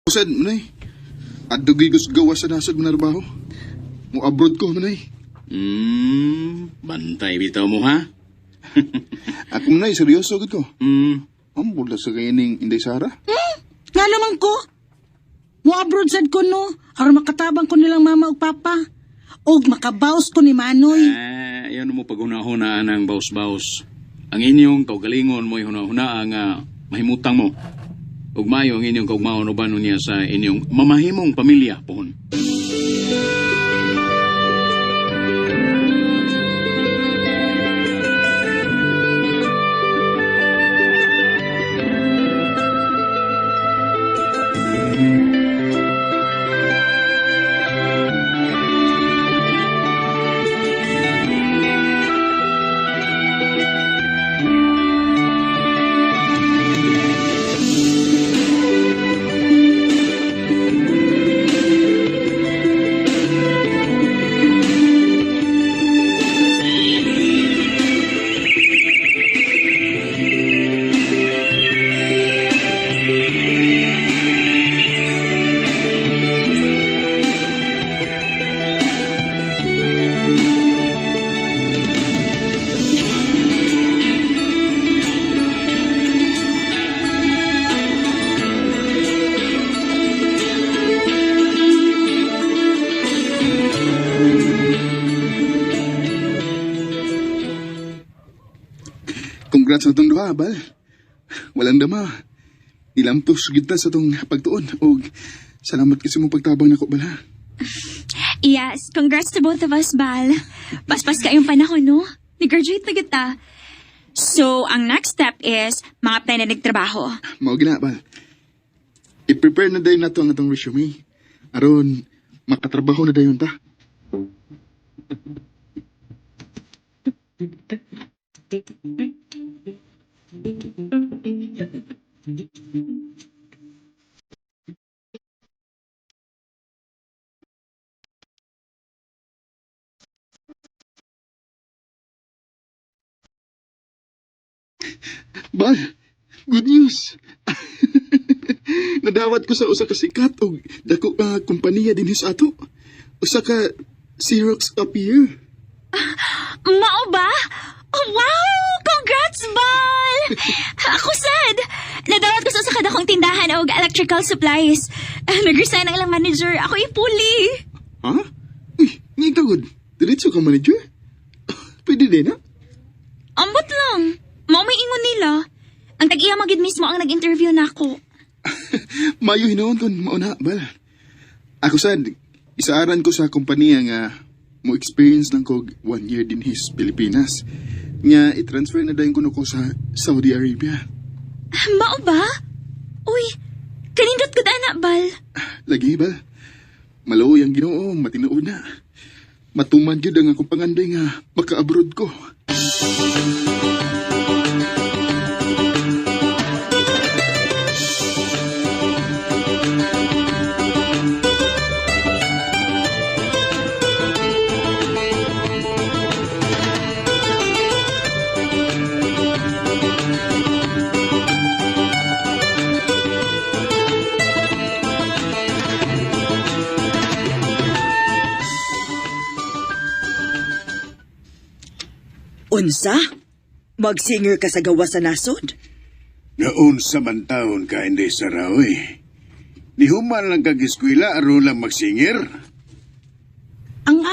Usad, manay. Adugay ko sa gawa sa nasod manarbaho. Mo abroad ko, manay. Bantay bitaw mo ha? Ako manay, seryoso agad ko. Hmm, Ambula sa kayaning Inday Sara. Nga naman ko. Mo abroad sad ko no. Aron makatabang ko nilang mama ug papa. Og makabaws ko ni Manoy. yan mo paghuna-hunaan ng baus-baus. Ang inyong kaugalingon mo huna-hunaan nga mahimutang mo. Ug mayo ang inyong kaugmaon uban niya sa inyong mamahimong pamilya pohon. Congrats sa itong duha, Bal. Walang dama. Ilampos kita sa itong pagtuon. O salamat kasi mong pagtabang na ko, Bal, ha? Yes, congrats to both of us, Bal. Paspas kayong panahon, no? Nag-graduate na kita. So, ang next step is mga apply na nagtrabaho. Mao gina, Bal. I-prepare na dayon nato ang atong resume. Aron, makatrabaho na dayon ta. Bal, good news. Nadawat ko sa usa ka sikat og dako ka kompanya dinhi sa ato. Usa ka Xerox copier. Mao ba? Oh, wow! Congrats, Bal! Ako sad. Nadawat ko sa kadakong tindahan og electrical supplies. Nag-resign ang ilang manager. Ako ipuli. Ha? Uy, nga kagod. Diretso ka manager? Pwede din, ha? Ambot lang. Mao may ingon nila. Ang tag-iya magid mismo ang nag-interview nako. Mayo hinoon kon mauna, Bal. Ako sad, isaaran ko sa kompanya nga mo experience lang ko 1 year din his Pilipinas. Nga i-transfer na dayon ko na ko sa Saudi Arabia. Mao ba? Uy, kanindot ko na, Bal. Lagi, Bal. Maluoy ang Ginoo, matinood na. Matuman jud ang akong panganday nga maka-abroad ko. Unsa? Mag-singer ka sa gawa sa nasod? Naun sa mantaon ka hindi sarawi. Di human lang kag-eskwela aron lang magsingir. Ang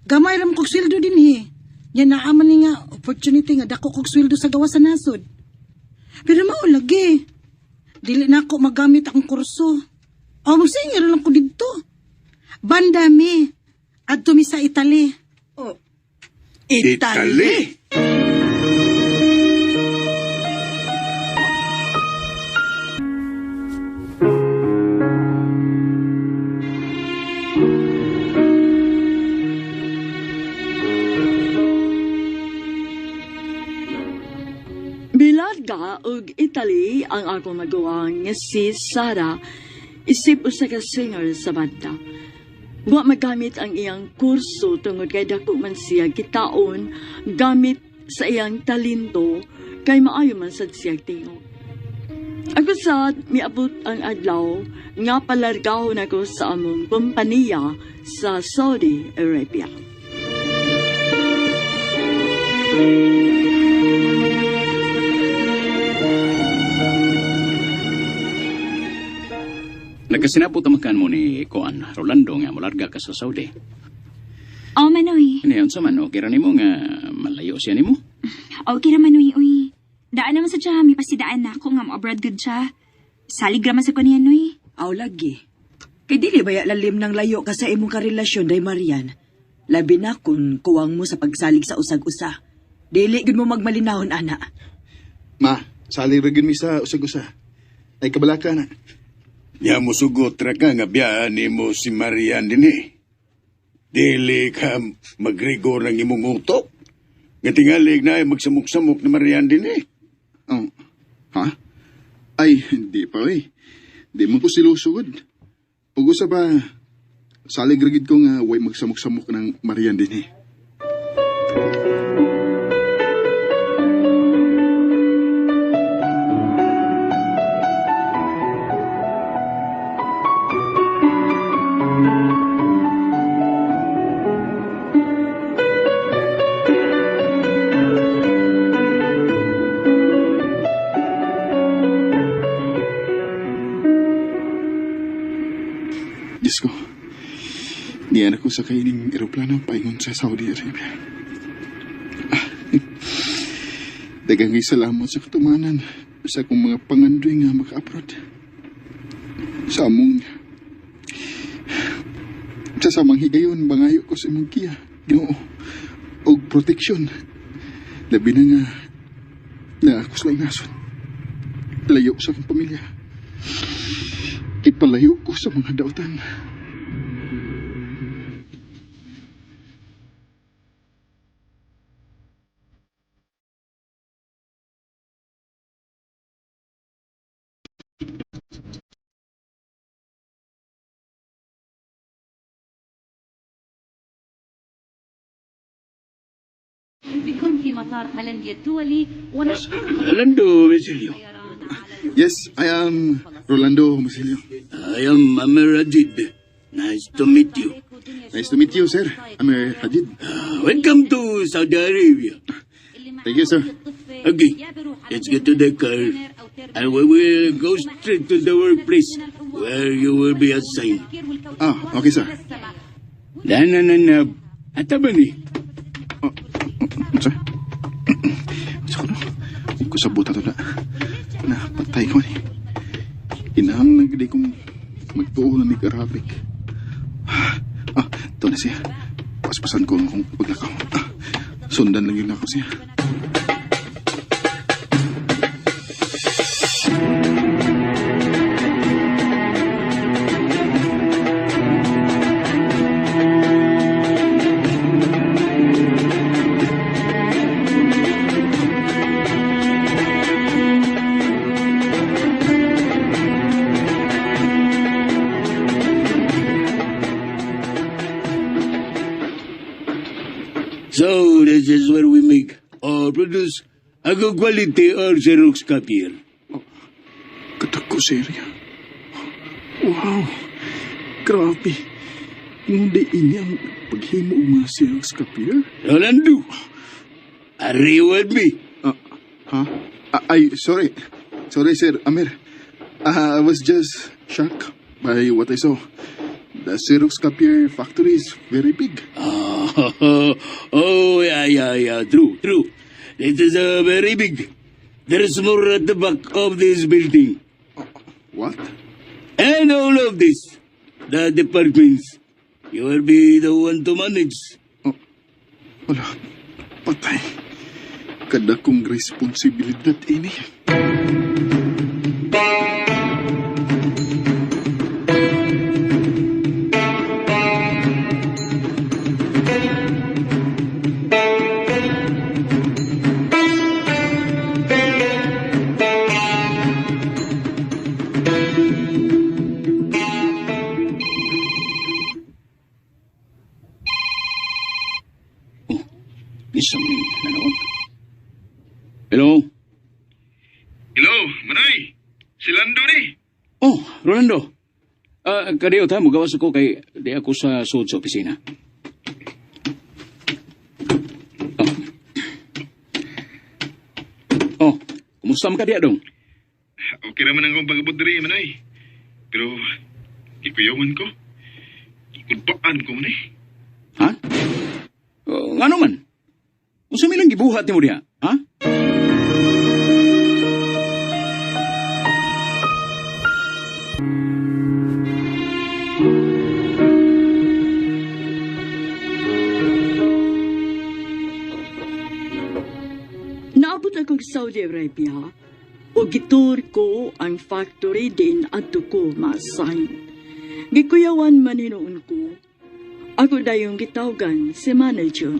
gamay ram kog sweldo din he. Yan naaman ni nga opportunity nga dako kog sweldo sa gawa sa nasod. Pero mao lagi. Dili na ako magamit ang kurso. O magsinger lang ko dito. Bandami. Adto mi sa Italy. Oh. Italy? Bilarga og Italy ang akong maguwang nga si Sara isip usa ka singer sa banda. Wa magamit ang iyang kurso tungod kay dako man siya kitaon gamit sa iyang talento kay maayo man sad siya tingog. Ako sad, miabot ang adlaw nga palargahon ako sa among kompanya sa Saudi Arabia. Nagkasinapot amakan mo ni Kuan Rolando nga molarga ka sa Saudi. Oh, Manoy. Ano sa man, okay ra nimo nga malayo siya nimo? Okay naman, uy. Daan naman sa siya, may pasidaan na ako nga mo-abroad good siya. Salig raman sa kaniyan, uy. Aw lagi. Kay dili baya lalim ng layo ka sa imong karelasyon day Marian. Labi na kung kuwang mo sa pagsalig sa usag-usa. Dili gid mo magmalinahon ana. Ma, saling ragin mi sa usag-usa. Ay kabalaka na. Nya mo sugot ra ka nga biyaan nimo si Marian dinhi. Dili ka magrigor ng imong utok. Nga tingalig na ay magsamok-samok ni Marian dinhi. Oh, ha? Ay, hindi pa eh. Di mo ko silusugod. Pag-usa ba, salig ragid ko nga way magsamok-samok ng Marian din eh. Diyos ko, diyan ako sa kaining eroplano paingon sa Saudi Arabia. Dagang salamat sa katumanan sa akong mga pangandoy nga maka-abroad. Sa among sa samang higayon, bangayo ko sa imong kiya, Ginoo, og proteksyon. Labi na nga na ako sa nasod. Layo sa akong pamilya. Ipalayo ko sa mga dautan. بكم في مطار هولنديا الدولي ونشكر Rolando Mesilio. Yes, I am Rolando Masilio. I am Amir Rajid. Nice to meet you. Nice to meet you, sir. Amir Hadid. Welcome to Saudi Arabia. Thank you, sir. Okay, let's get to the car. And we will go straight to the workplace where you will be assigned. Ah, okay, sir. Nanananab. Ata ba ni? Sir? Sa ko no? Kung sa buta to na patay ko ni. Inahang nagdi kong magtuo na ni Karabik. Ah, ito na siya. Paspasan ko kung paglakaw. Sundan lang yun ako siya. So, this is where we make or produce a good quality or Xerox copier. Katak ko, serya. Wow! Grabe. Hindi ini ang paghimo mga Xerox copier? Rolando, are you with me? Huh? Ay, sorry. Sorry, Sir Amir. I was just shocked by what I saw. The Xerox copier factory is very big. Oh, yeah, true. This is very big. There is more at the back of this building. What? And all of this, the departments, you will be the one to manage. Wala. Patay. Kada kong responsibilidad ini. Isang nanood. Hello? Hello, Manoy. Si Lando ni. Oh, Rolando. Kadiyo ta, magawas ako kay di ako sa sud sa opisina. Oh, kumusta man ka diya dong? Okay naman ang akong pag-abot diri, manay. Pero, ikuyawan ko. Ikudpaan ko man eh. Ha? Ngano man? Unsa may lang gibuhat nimo diha? Ha? Naabot ako sa Saudi Arabia o gitur ko ang factory din at ko ma-assign. Gikuyawan man hinuon ko. Ako dayong gitawgan si manager.